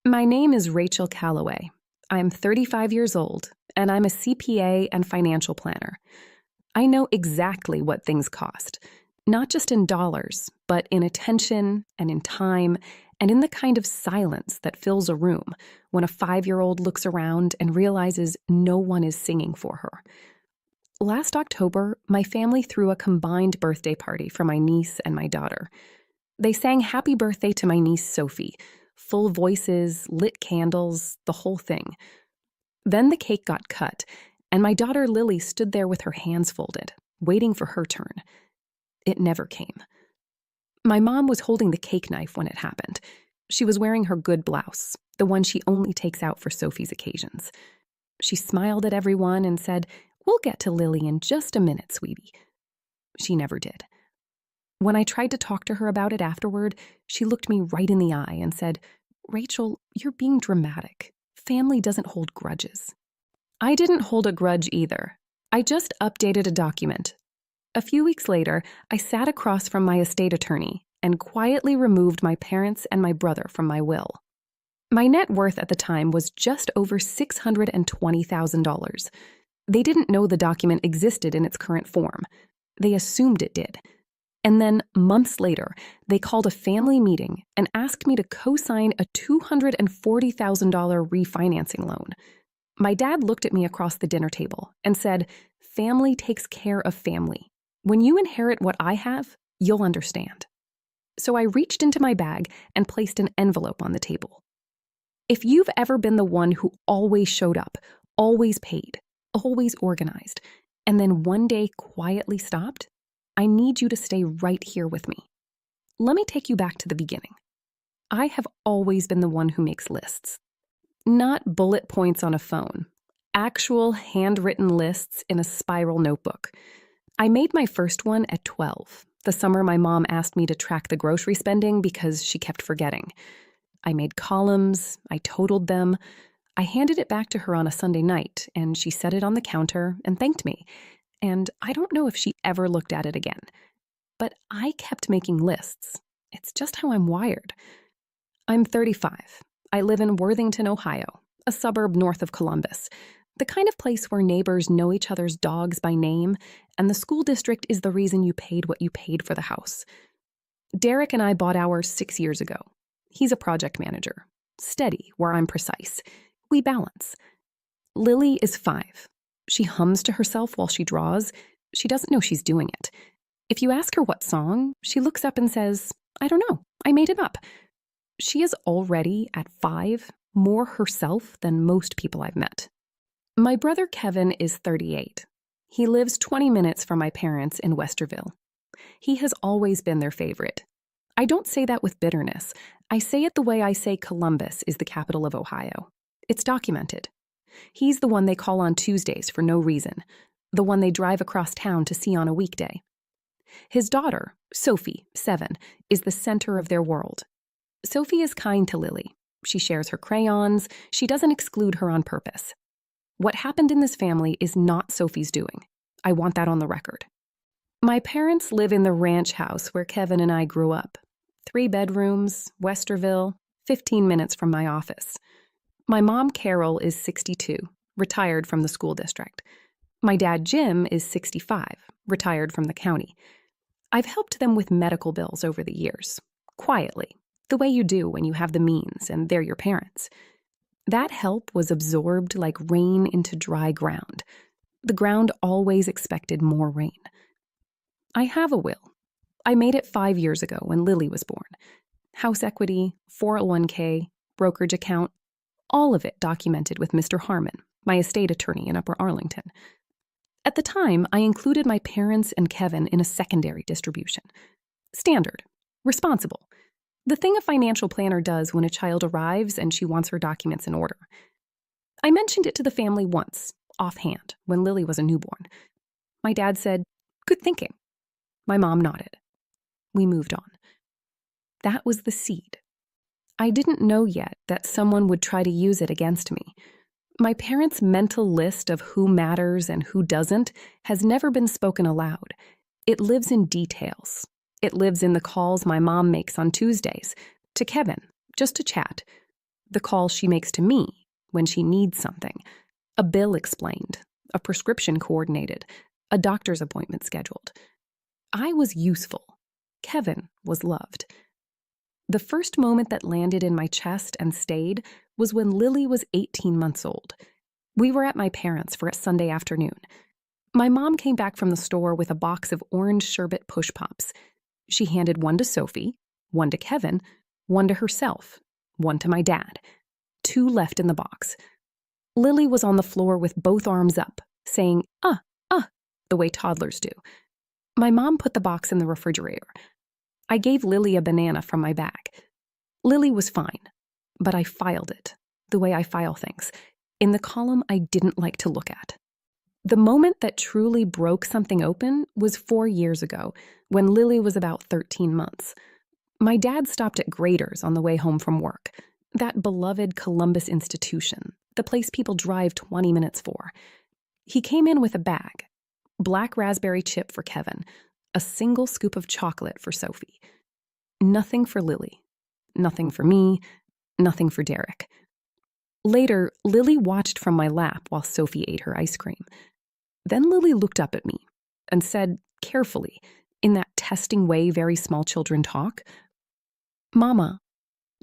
My name is Rachel Calloway. I'm 35 years old, and I'm a CPA and financial planner. I know exactly what things cost, not just in dollars, but in attention and in time and in the kind of silence that fills a room when a 5-year-old looks around and realizes no one is singing for her. Last October, my family threw a combined birthday party for my niece and my daughter. They sang happy birthday to my niece Sophie, full voices, lit candles, the whole thing. Then the cake got cut, and my daughter Lily stood there with her hands folded, waiting for her turn. It never came. My mom was holding the cake knife when it happened. She was wearing her good blouse, the one she only takes out for Sophie's occasions. She smiled at everyone and said, "We'll get to Lily in just a minute, sweetie." She never did. When I tried to talk to her about it afterward, she looked me right in the eye and said, "Rachel, you're being dramatic. Family doesn't hold grudges." I didn't hold a grudge either. I just updated a document. A few weeks later, I sat across from my estate attorney and quietly removed my parents and my brother from my will. My net worth at the time was just over $620,000. They didn't know the document existed in its current form. They assumed it did. And then, months later, they called a family meeting and asked me to co-sign a $240,000 refinancing loan. My dad looked at me across the dinner table and said, "Family takes care of family. When you inherit what I have, you'll understand." So I reached into my bag and placed an envelope on the table. If you've ever been the one who always showed up, always paid, always organized, and then one day quietly stopped, I need you to stay right here with me. Let me take you back to the beginning. I have always been the one who makes lists. Not bullet points on a phone, actual handwritten lists in a spiral notebook. I made my first one at 12, the summer my mom asked me to track the grocery spending because she kept forgetting. I made columns, I totaled them. I handed it back to her on a Sunday night, and she set it on the counter and thanked me. And I don't know if she ever looked at it again. But I kept making lists. It's just how I'm wired. I'm 35. I live in Worthington, Ohio, a suburb north of Columbus, the kind of place where neighbors know each other's dogs by name, and the school district is the reason you paid what you paid for the house. Derek and I bought ours 6 years ago. He's a project manager. Steady, where I'm precise. We balance. Lily is 5. She hums to herself while she draws. She doesn't know she's doing it. If you ask her what song, she looks up and says, "I don't know, I made it up." She is already, at 5, more herself than most people I've met. My brother Kevin is 38. He lives 20 minutes from my parents in Westerville. He has always been their favorite. I don't say that with bitterness. I say it the way I say Columbus is the capital of Ohio. It's documented. He's the one they call on Tuesdays for no reason, the one they drive across town to see on a weekday. His daughter, Sophie, 7, is the center of their world. Sophie is kind to Lily. She shares her crayons. She doesn't exclude her on purpose. What happened in this family is not Sophie's doing. I want that on the record. My parents live in the ranch house where Kevin and I grew up. 3 bedrooms, Westerville, 15 minutes from my office. My mom, Carol, is 62, retired from the school district. My dad, Jim, is 65, retired from the county. I've helped them with medical bills over the years, quietly, the way you do when you have the means and they're your parents. That help was absorbed like rain into dry ground. The ground always expected more rain. I have a will. I made it 5 years ago when Lily was born. House equity, 401k, brokerage account, all of it documented with Mr. Harmon, my estate attorney in Upper Arlington. At the time, I included my parents and Kevin in a secondary distribution. Standard. Responsible. The thing a financial planner does when a child arrives and she wants her documents in order. I mentioned it to the family once, offhand, when Lily was a newborn. My dad said, "Good thinking." My mom nodded. We moved on. That was the seed. I didn't know yet that someone would try to use it against me. My parents' mental list of who matters and who doesn't has never been spoken aloud. It lives in details. It lives in the calls my mom makes on Tuesdays, to Kevin, just to chat. the calls she makes to me when she needs something, a bill explained, a prescription coordinated, a doctor's appointment scheduled. I was useful. Kevin was loved. The first moment that landed in my chest and stayed was when Lily was 18 months old. We were at my parents' for a Sunday afternoon. My mom came back from the store with a box of orange sherbet push pops. She handed one to Sophie, one to Kevin, one to herself, one to my dad. 2 left in the box. Lily was on the floor with both arms up, saying, the way toddlers do. My mom put the box in the refrigerator. I gave Lily a banana from my bag. Lily was fine, but I filed it, the way I file things, in the column I didn't like to look at. The moment that truly broke something open was 4 years ago, when Lily was about 13 months. My dad stopped at Grader's on the way home from work, that beloved Columbus institution, the place people drive 20 minutes for. He came in with a bag, black raspberry chip for Kevin, a single scoop of chocolate for Sophie. Nothing for Lily, nothing for me, nothing for Derek. Later, Lily watched from my lap while Sophie ate her ice cream. Then Lily looked up at me and said, carefully, in that testing way very small children talk, "Mama,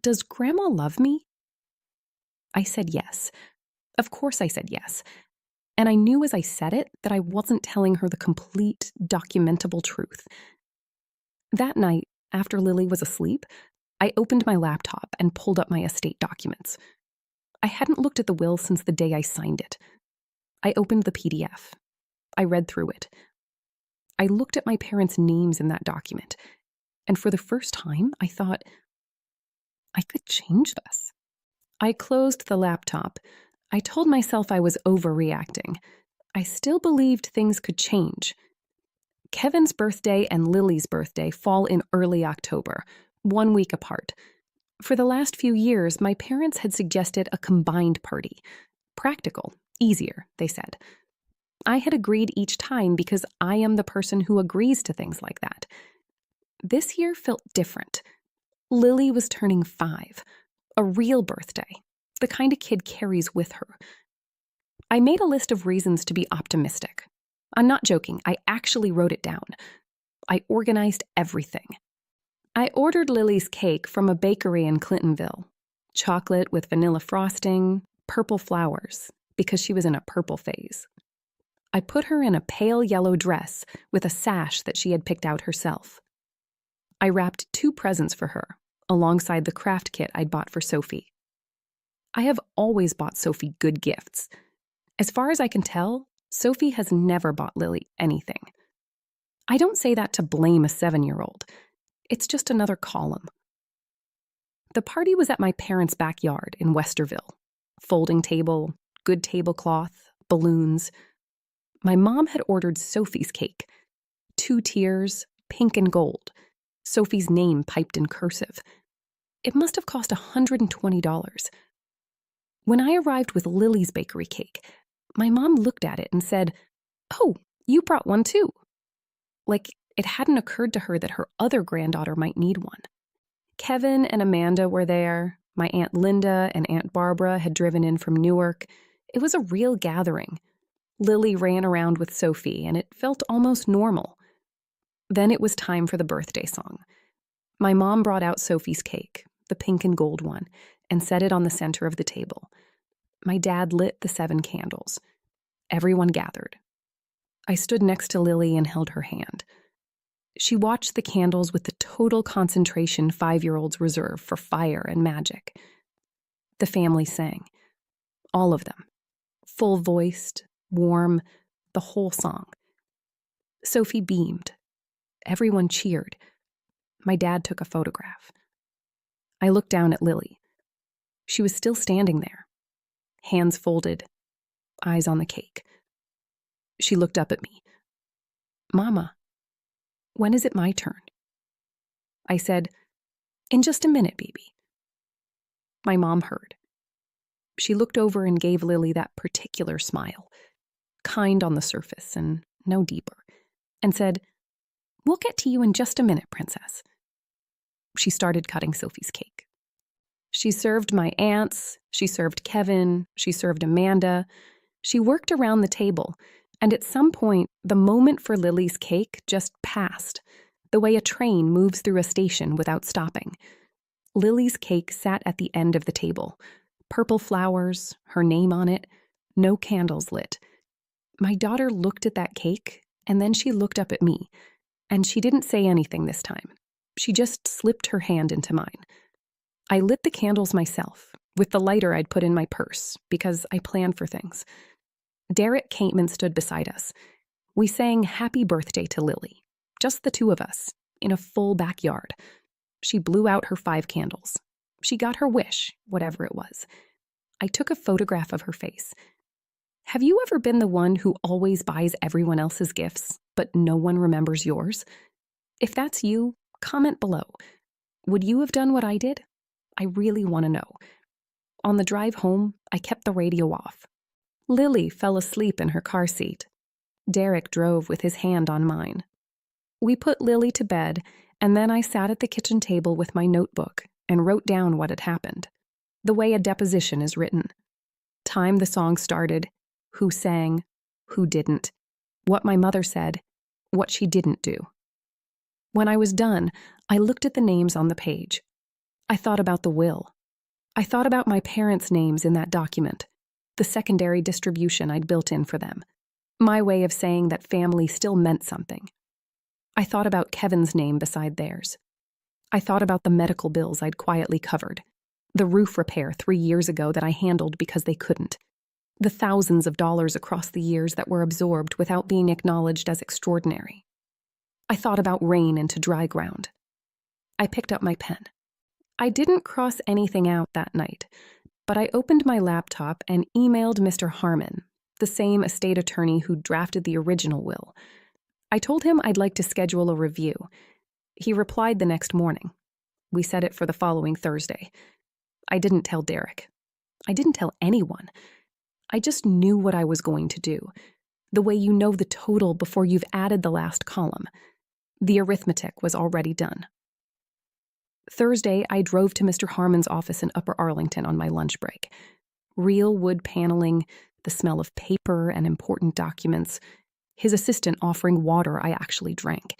does Grandma love me?" I said yes. Of course I said yes. And I knew as I said it that I wasn't telling her the complete, documentable truth. That night, after Lily was asleep, I opened my laptop and pulled up my estate documents. I hadn't looked at the will since the day I signed it. I opened the PDF. I read through it. I looked at my parents' names in that document, and for the first time, I thought, I could change this. I closed the laptop. I told myself I was overreacting. I still believed things could change. Kevin's birthday and Lily's birthday fall in early October, 1 week apart. For the last few years, my parents had suggested a combined party. Practical, easier, they said. I had agreed each time because I am the person who agrees to things like that. This year felt different. Lily was turning 5, a real birthday, the kind a kid carries with her. I made a list of reasons to be optimistic. I'm not joking, I actually wrote it down. I organized everything. I ordered Lily's cake from a bakery in Clintonville. Chocolate with vanilla frosting, purple flowers, because she was in a purple phase. I put her in a pale yellow dress with a sash that she had picked out herself. I wrapped 2 presents for her, alongside the craft kit I'd bought for Sophie. I have always bought Sophie good gifts. As far as I can tell, Sophie has never bought Lily anything. I don't say that to blame a 7-year-old. It's just another column. The party was at my parents' backyard in Westerville. Folding table, good tablecloth, balloons. My mom had ordered Sophie's cake. 2 tiers, pink and gold. Sophie's name piped in cursive. It must have cost $120. When I arrived with Lily's bakery cake, my mom looked at it and said, "Oh, you brought one too." Like it hadn't occurred to her that her other granddaughter might need one. Kevin and Amanda were there. My Aunt Linda and Aunt Barbara had driven in from Newark. It was a real gathering. Lily ran around with Sophie, and it felt almost normal. Then it was time for the birthday song. My mom brought out Sophie's cake, the pink and gold one, and set it on the center of the table. My dad lit the 7 candles. Everyone gathered. I stood next to Lily and held her hand. She watched the candles with the total concentration 5-year-olds reserve for fire and magic. The family sang. All of them. Full-voiced, warm, the whole song. Sophie beamed. Everyone cheered. My dad took a photograph. I looked down at Lily. She was still standing there, hands folded, eyes on the cake. She looked up at me. "Mama, when is it my turn?" I said, "In just a minute, baby." My mom heard. She looked over and gave Lily that particular smile, kind on the surface and no deeper, and said, "We'll get to you in just a minute, princess." She started cutting Sophie's cake. She served my aunts, she served Kevin, she served Amanda. She worked around the table, and at some point, the moment for Lily's cake just passed, the way a train moves through a station without stopping. Lily's cake sat at the end of the table. Purple flowers, her name on it, no candles lit. My daughter looked at that cake, and then she looked up at me, and she didn't say anything this time. She just slipped her hand into mine. I lit the candles myself, with the lighter I'd put in my purse, because I plan for things. Derek Cateman stood beside us. We sang Happy Birthday to Lily, just the two of us, in a full backyard. She blew out her 5 candles. She got her wish, whatever it was. I took a photograph of her face. Have you ever been the one who always buys everyone else's gifts, but no one remembers yours? If that's you, comment below. Would you have done what I did? I really want to know. On the drive home, I kept the radio off. Lily fell asleep in her car seat. Derek drove with his hand on mine. We put Lily to bed, and then I sat at the kitchen table with my notebook and wrote down what had happened, the way a deposition is written. Time the song started, who sang, who didn't, what my mother said, what she didn't do. When I was done, I looked at the names on the page. I thought about the will. I thought about my parents' names in that document, the secondary distribution I'd built in for them, my way of saying that family still meant something. I thought about Kevin's name beside theirs. I thought about the medical bills I'd quietly covered, the roof repair 3 years ago that I handled because they couldn't, the thousands of dollars across the years that were absorbed without being acknowledged as extraordinary. I thought about rain into dry ground. I picked up my pen. I didn't cross anything out that night, but I opened my laptop and emailed Mr. Harmon, the same estate attorney who drafted the original will. I told him I'd like to schedule a review. He replied the next morning. We set it for the following Thursday. I didn't tell Derek. I didn't tell anyone. I just knew what I was going to do, the way you know the total before you've added the last column. The arithmetic was already done. Thursday, I drove to Mr. Harmon's office in Upper Arlington on my lunch break. Real wood paneling, the smell of paper and important documents, his assistant offering water I actually drank.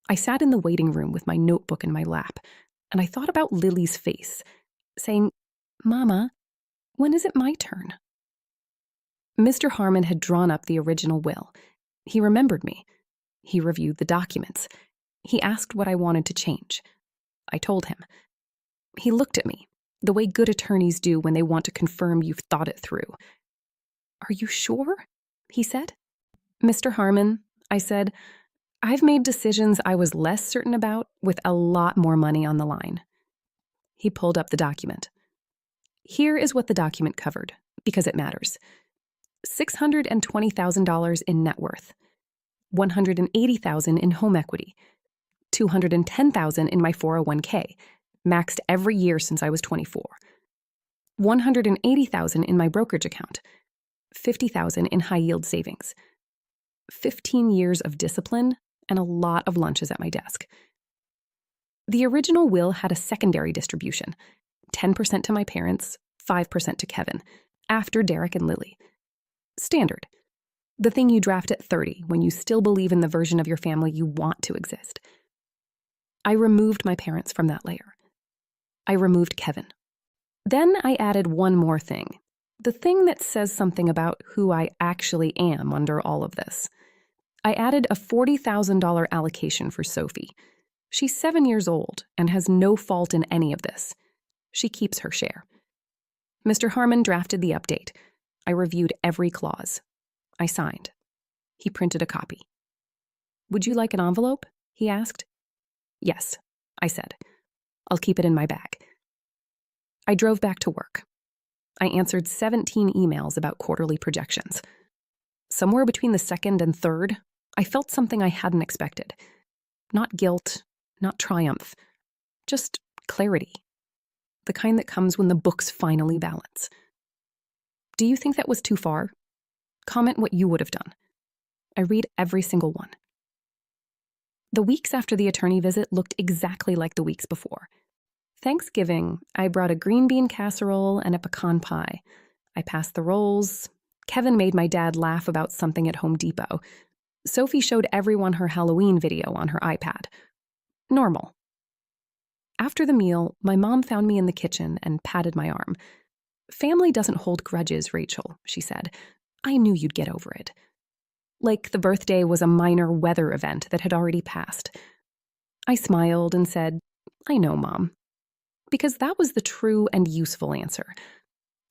I sat in the waiting room with my notebook in my lap, and I thought about Lily's face, saying, "Mama, when is it my turn?" Mr. Harmon had drawn up the original will. He remembered me. He reviewed the documents. He asked what I wanted to change. I told him. He looked at me, the way good attorneys do when they want to confirm you've thought it through. "Are you sure?" he said. "Mr. Harmon," I said, "I've made decisions I was less certain about with a lot more money on the line." He pulled up the document. Here is what the document covered, because it matters. $620,000 in net worth, $180,000 in home equity, $210,000 in my 401k, maxed every year since I was 24, $180,000 in my brokerage account, $50,000 in high-yield savings, 15 years of discipline, and a lot of lunches at my desk. The original will had a secondary distribution, 10% to my parents, 5% to Kevin, after Derek and Lily. Standard. The thing you draft at 30 when you still believe in the version of your family you want to exist. I removed my parents from that layer. I removed Kevin. Then I added one more thing, the thing that says something about who I actually am under all of this. I added a $40,000 allocation for Sophie. She's 7 years old and has no fault in any of this. She keeps her share. Mr. Harmon drafted the update. I reviewed every clause. I signed. He printed a copy. "Would you like an envelope?" he asked. "Yes," I said. "I'll keep it in my bag." I drove back to work. I answered 17 emails about quarterly projections. Somewhere between the second and third, I felt something I hadn't expected. Not guilt, not triumph, just clarity. The kind that comes when the books finally balance. Do you think that was too far? Comment what you would have done. I read every single one. The weeks after the attorney visit looked exactly like the weeks before. Thanksgiving, I brought a green bean casserole and a pecan pie. I passed the rolls. Kevin made my dad laugh about something at Home Depot. Sophie showed everyone her Halloween video on her iPad. Normal. After the meal, my mom found me in the kitchen and patted my arm. "Family doesn't hold grudges, Rachel," she said. "I knew you'd get over it." Like the birthday was a minor weather event that had already passed. I smiled and said, "I know, Mom." Because that was the true and useful answer.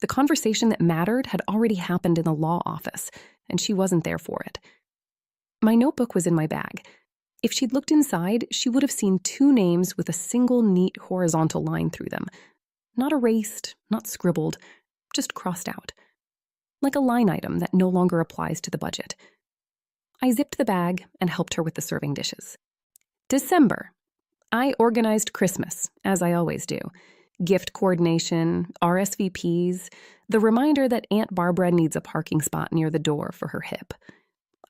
The conversation that mattered had already happened in the law office, and she wasn't there for it. My notebook was in my bag. If she'd looked inside, she would have seen 2 names with a single neat horizontal line through them. Not erased, not scribbled, just crossed out. Like a line item that no longer applies to the budget. I zipped the bag and helped her with the serving dishes. December. I organized Christmas, as I always do. Gift coordination, RSVPs, the reminder that Aunt Barbara needs a parking spot near the door for her hip.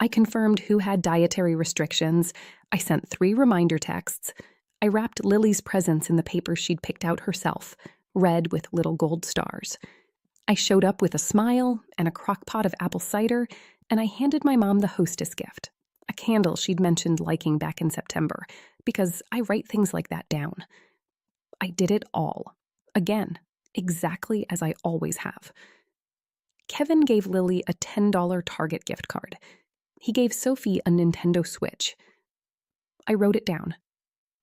I confirmed who had dietary restrictions. I sent 3 reminder texts. I wrapped Lily's presents in the paper she'd picked out herself, red with little gold stars. I showed up with a smile and a crock pot of apple cider, and I handed my mom the hostess gift, a candle she'd mentioned liking back in September, because I write things like that down. I did it all. Again, exactly as I always have. Kevin gave Lily a $10 Target gift card. He gave Sophie a Nintendo Switch. I wrote it down.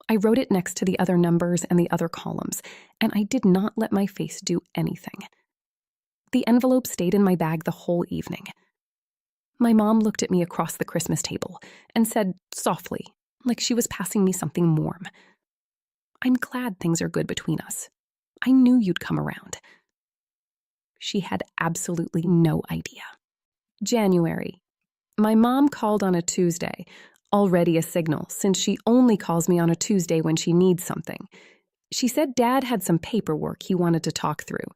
I wrote it next to the other numbers and the other columns, and I did not let my face do anything. The envelope stayed in my bag the whole evening. My mom looked at me across the Christmas table and said softly, like she was passing me something warm, "I'm glad things are good between us. I knew you'd come around." She had absolutely no idea. January. My mom called on a Tuesday, already a signal, since she only calls me on a Tuesday when she needs something. She said Dad had some paperwork he wanted to talk through.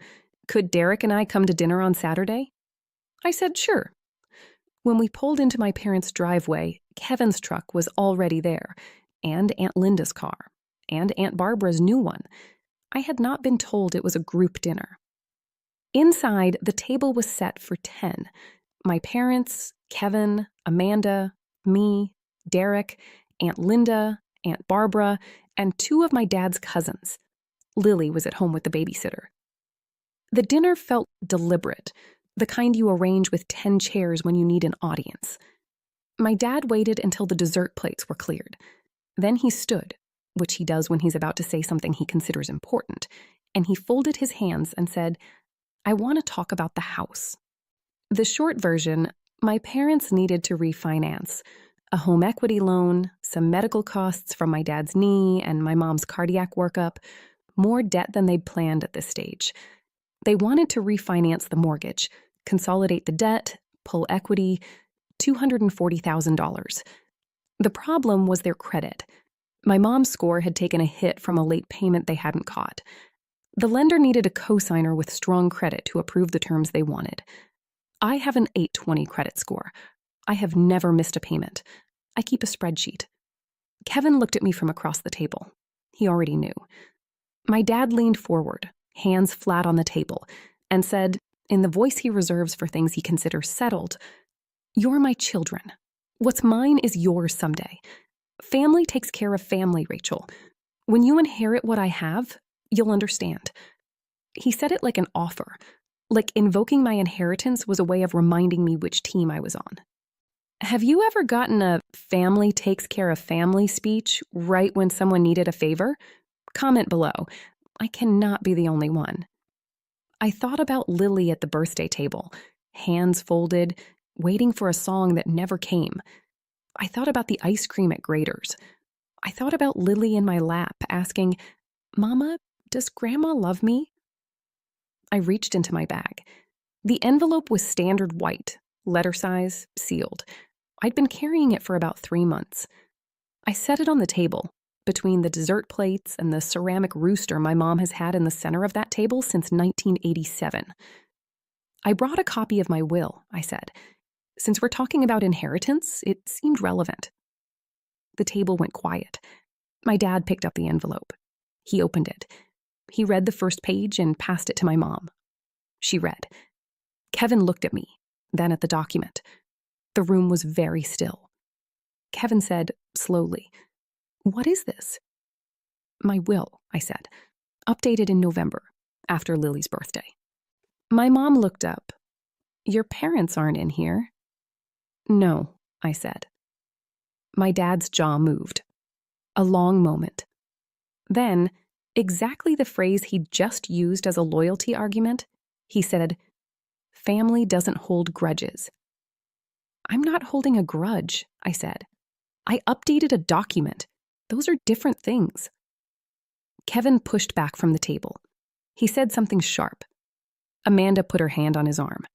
Could Derek and I come to dinner on Saturday? I said sure. When we pulled into my parents' driveway, Kevin's truck was already there, and Aunt Linda's car, and Aunt Barbara's new one. I had not been told it was a group dinner. Inside, the table was set for 10. My parents, Kevin, Amanda, me, Derek, Aunt Linda, Aunt Barbara, and 2 of my dad's cousins. Lily was at home with the babysitter. The dinner felt deliberate, the kind you arrange with 10 chairs when you need an audience. My dad waited until the dessert plates were cleared. Then he stood, which he does when he's about to say something he considers important, and he folded his hands and said, "I want to talk about the house." The short version, my parents needed to refinance. A home equity loan, some medical costs from my dad's knee and my mom's cardiac workup, more debt than they'd planned at this stage. They wanted to refinance the mortgage, consolidate the debt, pull equity, $240,000. The problem was their credit. My mom's score had taken a hit from a late payment they hadn't caught. The lender needed a cosigner with strong credit to approve the terms they wanted. I have an 820 credit score. I have never missed a payment. I keep a spreadsheet. Kevin looked at me from across the table. He already knew. My dad leaned forward, hands flat on the table, and said, in the voice he reserves for things he considers settled, "You're my children. What's mine is yours someday. Family takes care of family, Rachel. When you inherit what I have, you'll understand." He said it like an offer, like invoking my inheritance was a way of reminding me which team I was on. Have you ever gotten a family takes care of family speech right when someone needed a favor? Comment below. I cannot be the only one. I thought about Lily at the birthday table, hands folded, waiting for a song that never came. I thought about the ice cream at Grader's. I thought about Lily in my lap asking, "Mama, does Grandma love me?" I reached into my bag. The envelope was standard white, letter size, sealed. I'd been carrying it for about 3 months. I set it on the table, between the dessert plates and the ceramic rooster my mom has had in the center of that table since 1987. "I brought a copy of my will," I said. "Since we're talking about inheritance, it seemed relevant." The table went quiet. My dad picked up the envelope. He opened it. He read the first page and passed it to my mom. She read. Kevin looked at me, then at the document. The room was very still. Kevin said, slowly, "What is this?" "My will," I said, "updated in November, after Lily's birthday." My mom looked up. "Your parents aren't in here." "No," I said. My dad's jaw moved. A long moment. Then, exactly the phrase he'd just used as a loyalty argument, he said, "Family doesn't hold grudges." "I'm not holding a grudge," I said. "I updated a document. Those are different things." Kevin pushed back from the table. He said something sharp. Amanda put her hand on his arm.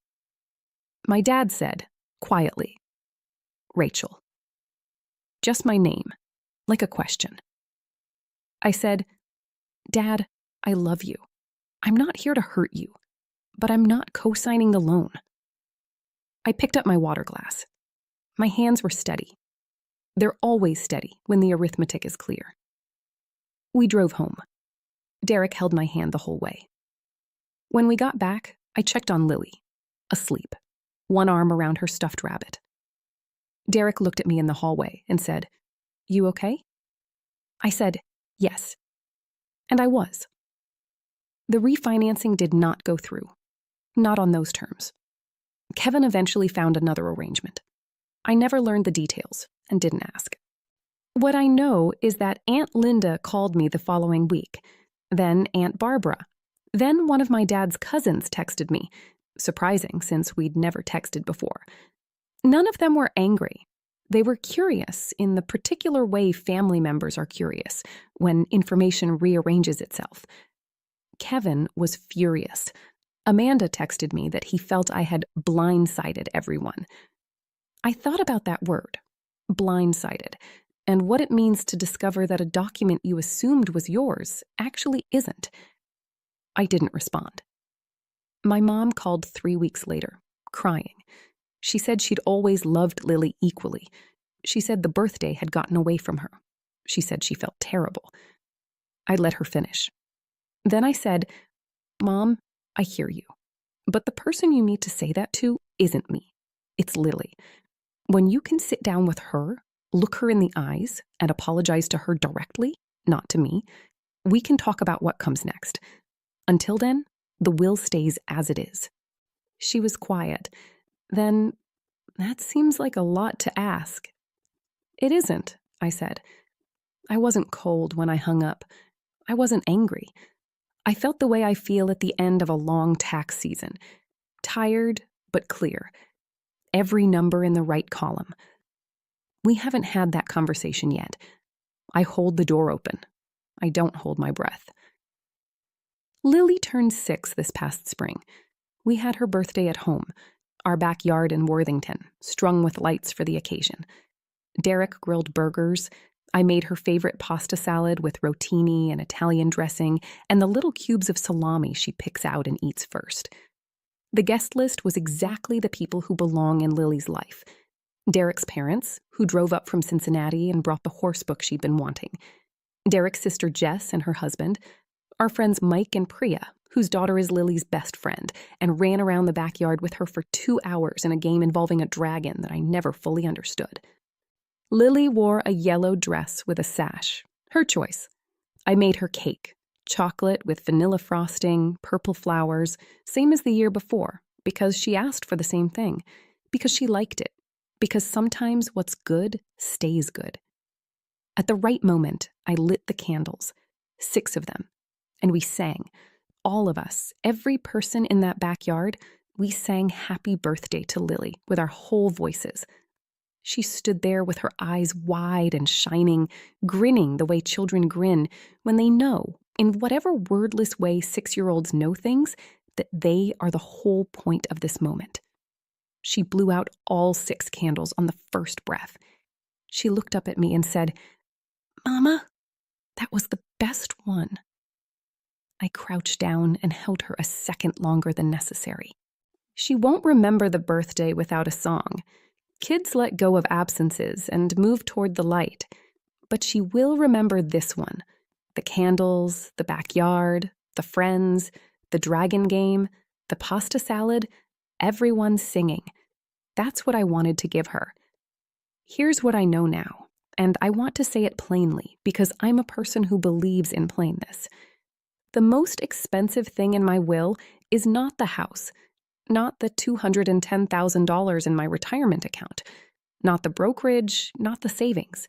My dad said, quietly, "Rachel." Just my name, like a question. I said, "Dad, I love you. I'm not here to hurt you, but I'm not co-signing the loan." I picked up my water glass. My hands were steady. They're always steady when the arithmetic is clear. We drove home. Derek held my hand the whole way. When we got back, I checked on Lily, asleep, one arm around her stuffed rabbit. Derek looked at me in the hallway and said, "You okay?" I said, "Yes." And I was. The refinancing did not go through. Not on those terms. Kevin eventually found another arrangement. I never learned the details and didn't ask. What I know is that Aunt Linda called me the following week, then Aunt Barbara. Then one of my dad's cousins texted me, surprising since we'd never texted before. None of them were angry. They were curious in the particular way family members are curious when information rearranges itself. Kevin was furious. Amanda texted me that he felt I had blindsided everyone. I thought about that word, blindsided, and what it means to discover that a document you assumed was yours actually isn't. I didn't respond. My mom called 3 weeks later, crying. She said she'd always loved Lily equally. She said the birthday had gotten away from her. She said she felt terrible. I let her finish. Then I said, "Mom, I hear you. But the person you need to say that to isn't me. It's Lily. When you can sit down with her, look her in the eyes, and apologize to her directly, not to me, we can talk about what comes next. Until then, the will stays as it is." She was quiet. Then, "That seems like a lot to ask." "It isn't," I said. I wasn't cold when I hung up. I wasn't angry. I felt the way I feel at the end of a long tax season. Tired, but clear. Every number in the right column. We haven't had that conversation yet. I hold the door open. I don't hold my breath. Lily turned 6 this past spring. We had her birthday at home, our backyard in Worthington, strung with lights for the occasion. Derek grilled burgers. I made her favorite pasta salad with rotini and Italian dressing and the little cubes of salami she picks out and eats first. The guest list was exactly the people who belong in Lily's life. Derek's parents, who drove up from Cincinnati and brought the horse book she'd been wanting. Derek's sister Jess and her husband. Our friends Mike and Priya, whose daughter is Lily's best friend, and ran around the backyard with her for 2 hours in a game involving a dragon that I never fully understood. Lily wore a yellow dress with a sash, her choice. I made her cake, chocolate with vanilla frosting, purple flowers, same as the year before, because she asked for the same thing, because she liked it, because sometimes what's good stays good. At the right moment, I lit the candles, 6 of them, and we sang. All of us, every person in that backyard, we sang happy birthday to Lily with our whole voices. She stood there with her eyes wide and shining, grinning the way children grin when they know, in whatever wordless way 6-year-olds know things, that they are the whole point of this moment. She blew out all 6 candles on the first breath. She looked up at me and said, "Mama, that was the best one." I crouched down and held her a second longer than necessary. She won't remember the birthday without a song. Kids let go of absences and move toward the light, but she will remember this one, the candles, the backyard, the friends, the dragon game, the pasta salad, everyone singing. That's what I wanted to give her. Here's what I know now, and I want to say it plainly because I'm a person who believes in plainness. The most expensive thing in my will is not the house, not the $210,000 in my retirement account, not the brokerage, not the savings.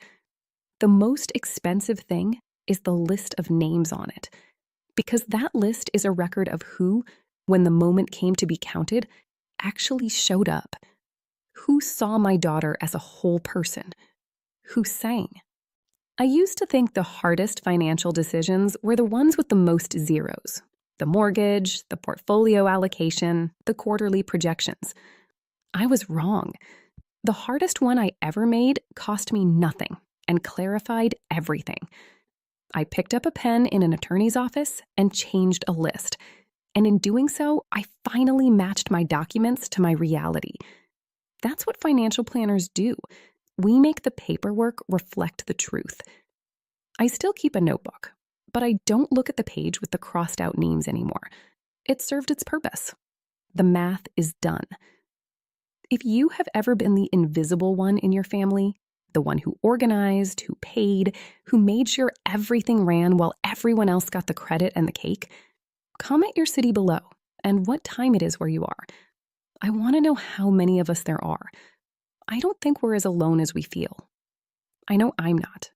The most expensive thing is the list of names on it, because that list is a record of who, when the moment came to be counted, actually showed up. Who saw my daughter as a whole person? Who sang? I used to think the hardest financial decisions were the ones with the most zeros. The mortgage, the portfolio allocation, the quarterly projections. I was wrong. The hardest one I ever made cost me nothing and clarified everything. I picked up a pen in an attorney's office and changed a list. And in doing so, I finally matched my documents to my reality. That's what financial planners do. We make the paperwork reflect the truth. I still keep a notebook, but I don't look at the page with the crossed out names anymore. It served its purpose. The math is done. If you have ever been the invisible one in your family, the one who organized, who paid, who made sure everything ran while everyone else got the credit and the cake, comment your city below and what time it is where you are. I want to know how many of us there are. I don't think we're as alone as we feel. I know I'm not.